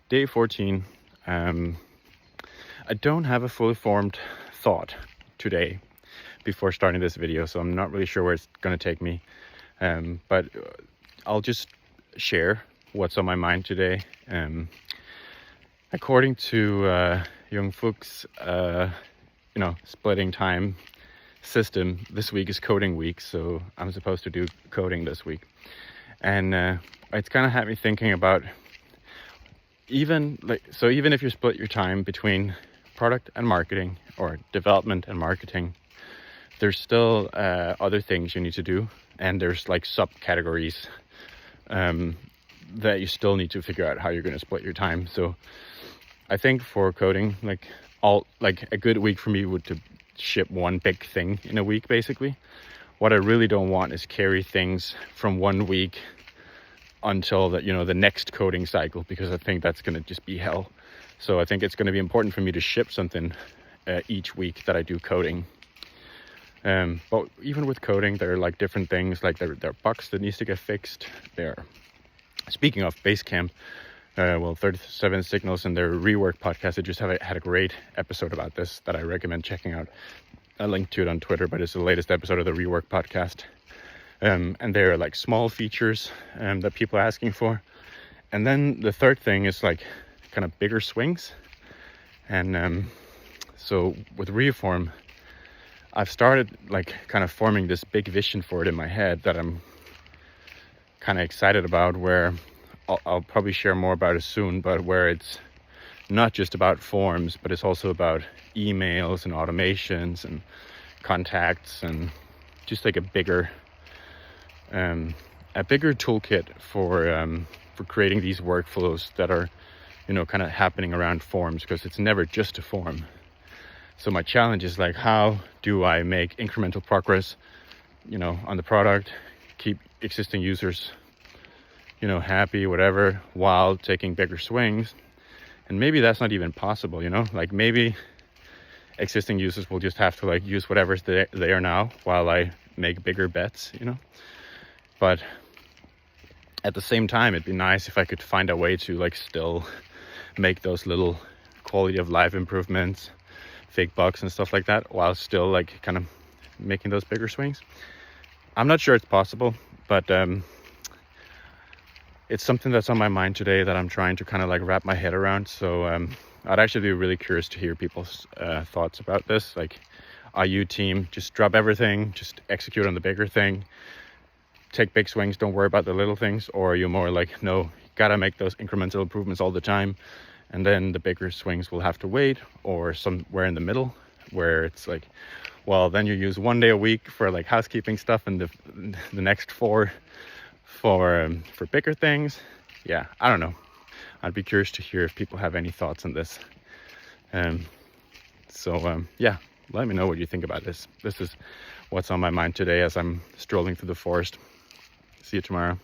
day 14. I don't have a fully formed thought today before starting this video, so I'm not really sure where it's going to take me. But I'll just share what's on my mind today. According to Jung Fuchs, splitting time system, this week is coding week, so I'm supposed to do coding this week. And it's kind of had me thinking about even if you split your time between product and marketing or development and marketing, there's still other things you need to do, and there's like subcategories that you still need to figure out how you're going to split your time. So I think for coding, a good week for me would to ship one big thing in a week, basically. What I really don't want is carry things from one week until the next coding cycle, because I think that's going to just be hell. So I think it's going to be important for me to ship something each week that I do coding. But even with coding, there are like different things, like there are bugs that needs to get fixed. Speaking of Basecamp, 37 Signals and their rework podcast, they just had a great episode about this that I recommend checking out. I linked to it on Twitter, but it's the latest episode of the rework podcast. And there are like small features that people are asking for. And then the third thing is like kind of bigger swings. And so with Reform, I've started like kind of forming this big vision for it in my head that I'm kind of excited about, where I'll probably share more about it soon, but where it's not just about forms, but it's also about emails and automations and contacts, and just like a bigger toolkit for creating these workflows that are kind of happening around forms, because it's never just a form. So my challenge is like, how do I make incremental progress on the product, keep existing users happy, whatever, while taking bigger swings? And maybe that's not even possible, like maybe existing users will just have to like use whatever's there now while I make bigger bets, But at the same time, it'd be nice if I could find a way to like still make those little quality of life improvements, fake bugs and stuff like that, while still like kind of making those bigger swings. I'm not sure it's possible, but it's something that's on my mind today that I'm trying to kind of like wrap my head around. So I'd actually be really curious to hear people's thoughts about this. Like, are you team just drop everything, just execute on the bigger thing, take big swings, don't worry about the little things? Or are you more like, no, gotta make those incremental improvements all the time, and then the bigger swings will have to wait? Or somewhere in the middle, where it's like, well, then you use 1 day a week for like housekeeping stuff, and the next 4 for bigger things. Yeah, I don't know. I'd be curious to hear if people have any thoughts on this. Yeah, let me know what you think about this. This is what's on my mind today as I'm strolling through the forest. See you tomorrow.